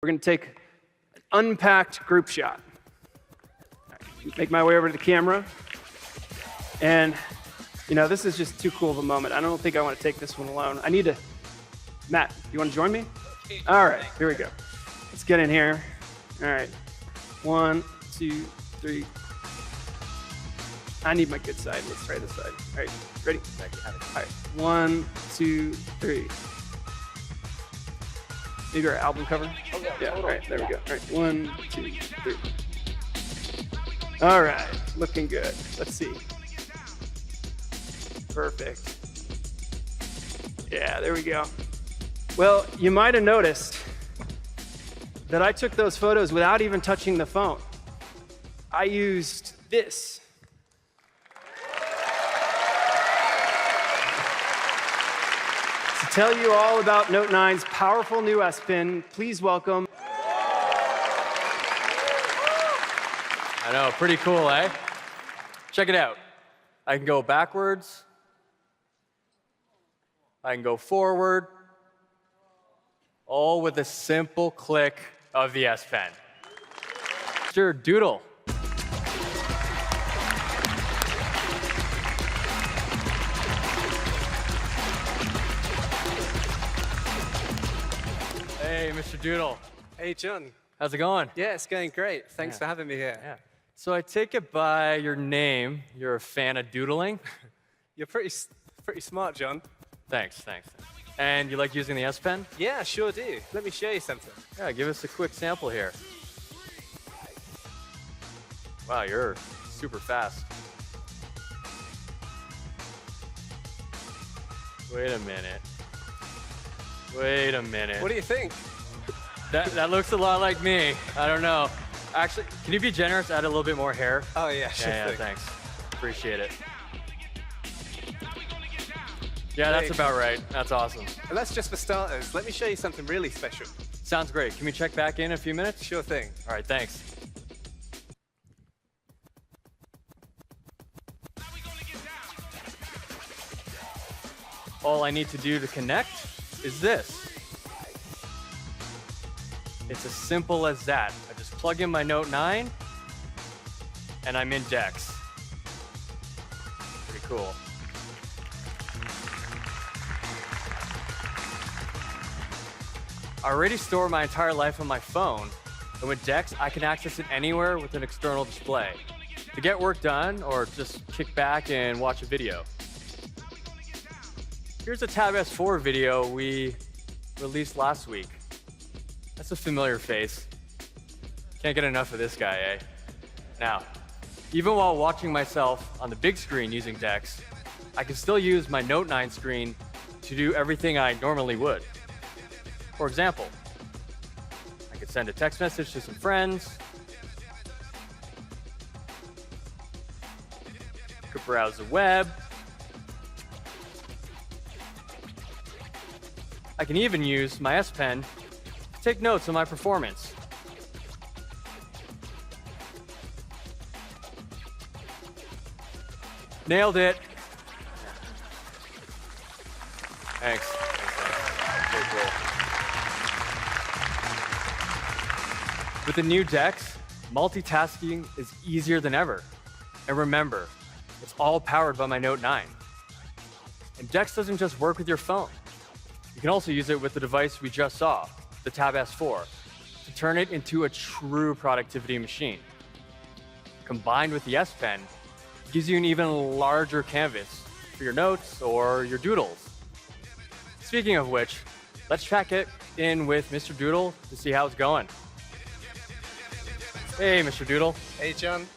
We're going to take an unpacked group shot. Make my way over to the camera. And, you know, this is just too cool of a moment. I don't think I want to take this one alone. I need to, Matt, you want to join me? All right, here we go. Let's get in here. All right, 1, 2, 3. I need my good side. Let's try this side. All right, ready? All right, 1, 2, 3. Maybe our album cover? Yeah, all right, there we go. All right, 1, 2, 3. All right, looking good. Let's see. Perfect. Yeah, there we go. Well, you might have noticed that I took those photos without even touching the phone. I used this. To tell you all about Note 9's powerful new S Pen, please welcome. I know, pretty cool, eh? Check it out. I can go backwards. I can go forward. All with a simple click of the S Pen. Sure, doodle. Hey, Mr. Doodle. Hey, John. How's it going? Yeah, it's going great. Thanks for having me here. Yeah. So I take it by your name, you're a fan of doodling? You're pretty smart, John. Thanks. And you like using the S Pen? Yeah, sure do. Let me show you something. Yeah, give us a quick sample here. Wow, you're super fast. Wait a minute. What do you think? That looks a lot like me. I don't know. Actually, can you be generous? Add a little bit more hair. Oh, yeah, sure Yeah, thing. thanks. Appreciate it. Yeah, that's about right. That's awesome. And that's just for starters. Let me show you something really special. Sounds great. Can we check back in a few minutes? Sure thing. All right, thanks. All I need to do to connect is this. It's as simple as that. I just plug in my Note 9, and I'm in Dex. Pretty cool. I already store my entire life on my phone, and with Dex, I can access it anywhere with an external display to get work done or just kick back and watch a video. Here's a Tab S4 video we released last week. That's a familiar face. Can't get enough of this guy, eh? Now, even while watching myself on the big screen using Dex, I can still use my Note 9 screen to do everything I normally would. For example, I could send a text message to some friends, could browse the web, I can even use my S Pen to take notes on my performance. Nailed it. Thanks. Very cool. With the new Dex, multitasking is easier than ever. And remember, it's all powered by my Note 9. And Dex doesn't just work with your phone. You can also use it with the device we just saw, the Tab S4, to turn it into a true productivity machine. Combined with the S Pen, it gives you an even larger canvas for your notes or your doodles. Speaking of which, let's check it in with Mr. Doodle to see how it's going. Hey, Mr. Doodle. Hey, John.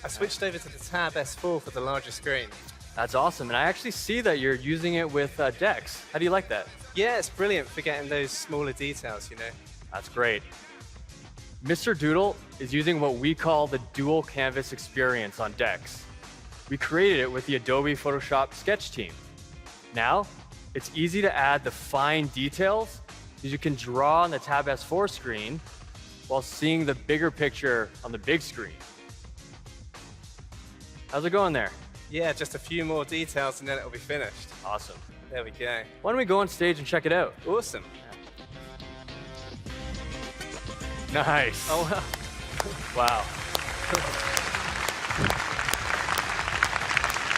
I switched over to the Tab S4 for the larger screen. That's awesome, and I actually see that you're using it with Dex. How do you like that? Yeah, it's brilliant for getting those smaller details, you know. That's great. Mr. Doodle is using what we call the dual canvas experience on Dex. We created it with the Adobe Photoshop Sketch team. Now, it's easy to add the fine details that you can draw on the Tab S4 screen while seeing the bigger picture on the big screen. How's it going there? Yeah, just a few more details and then it'll be finished. Awesome. There we go. Why don't we go on stage and check it out? Awesome. Nice. Oh, well. Wow.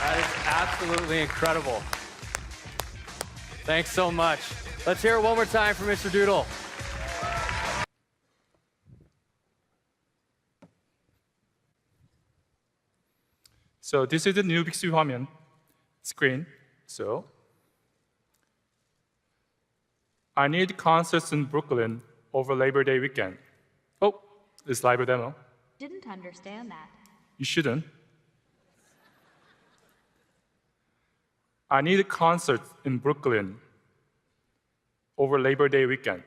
That is absolutely incredible. Thanks so much. Let's hear it one more time for Mr. Doodle. So this is the new Bixby 화면 screen. So I need concerts in Brooklyn over Labor Day weekend. Oh, this live demo. Didn't understand that. You shouldn't. I need concerts in Brooklyn over Labor Day weekend.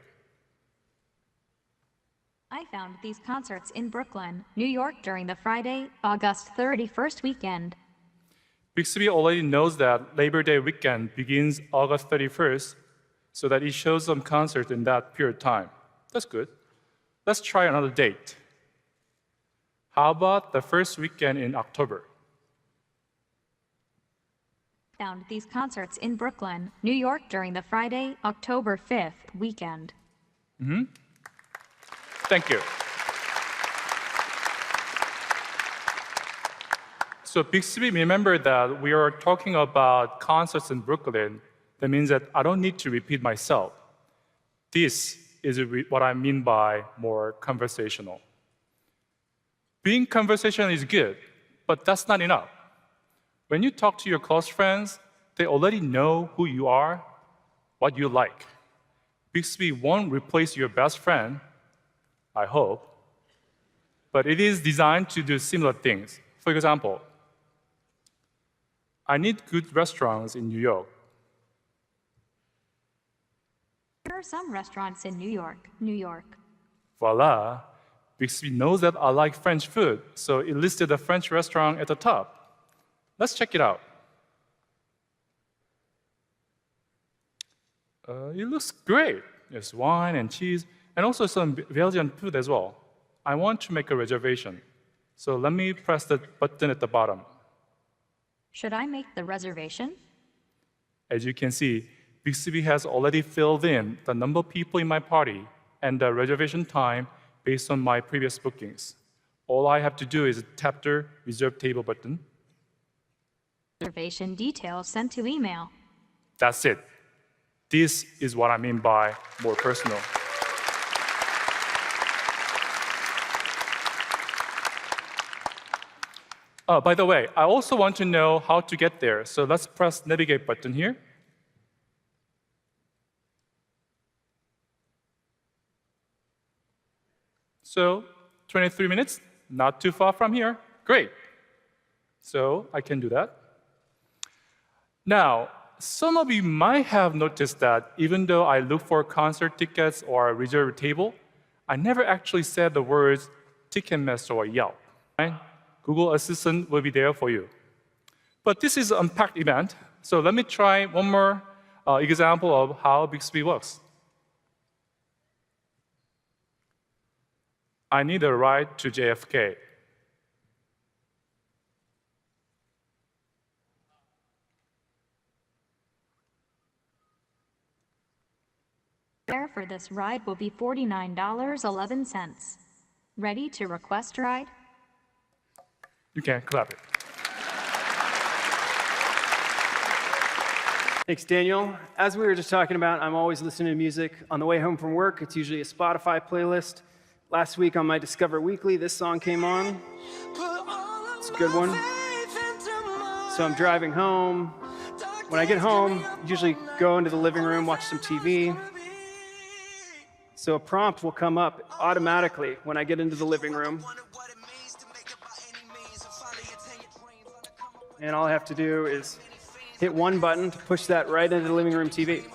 I found these concerts in Brooklyn, New York during the Friday, August 31st weekend. Bixby already knows that Labor Day weekend begins August 31st, so that it shows some concerts in that period of time. That's good. Let's try another date. How about the first weekend in October? Found these concerts in Brooklyn, New York during the Friday, October 5th weekend. Thank you. So Bixby, remember that we are talking about concerts in Brooklyn. That means that I don't need to repeat myself. This is what I mean by more conversational. Being conversational is good, but that's not enough. When you talk to your close friends, they already know who you are, what you like. Bixby won't replace your best friend, I hope, but it is designed to do similar things. For example, I need good restaurants in New York. There are some restaurants in New York, New York. Voila, Bixby knows that I like French food, so it listed a French restaurant at the top. Let's check it out. It looks great. There's wine and cheese, and also some Belgian food as well. I want to make a reservation, so let me press the button at the bottom. Should I make the reservation? As you can see, Bixby has already filled in the number of people in my party and the reservation time based on my previous bookings. All I have to do is tap the Reserve Table button. Reservation details sent to email. That's it. This is what I mean by more personal. By the way, I also want to know how to get there, so let's press Navigate button here. So, 23 minutes, not too far from here. Great. So, I can do that. Now, some of you might have noticed that even though I look for concert tickets or reserve a table, I never actually said the words Ticketmaster or Yelp. Right? Google Assistant will be there for you. But this is an unpacked event, so let me try one more example of how Bixby works. I need a ride to JFK. Fare for this ride will be $49.11. Ready to request ride? You can clap it. Thanks, Daniel. As we were just talking about, I'm always listening to music on the way home from work. It's usually a Spotify playlist. Last week on my Discover Weekly, this song came on. It's a good one. So I'm driving home. When I get home, I usually go into the living room, watch some TV. So a prompt will come up automatically when I get into the living room. And all I have to do is hit one button to push that right into the living room TV.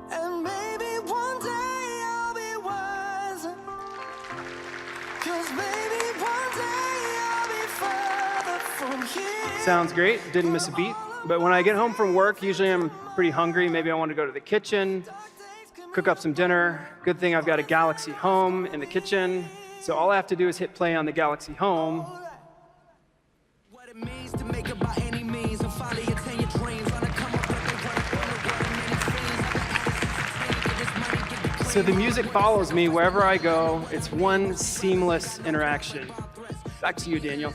And maybe one day I'll be wiser. 'Cause maybe one day I'll be further from here. Sounds great, didn't miss a beat. But when I get home from work, usually I'm pretty hungry. Maybe I want to go to the kitchen, cook up some dinner. Good thing I've got a Galaxy Home in the kitchen. So all I have to do is hit play on the Galaxy Home. What it means to make it by any means and finally attain your dreams. Wanna come up with a way, wanna run many things. So So the music follows me wherever I go. It's one seamless interaction. Back to you, Daniel.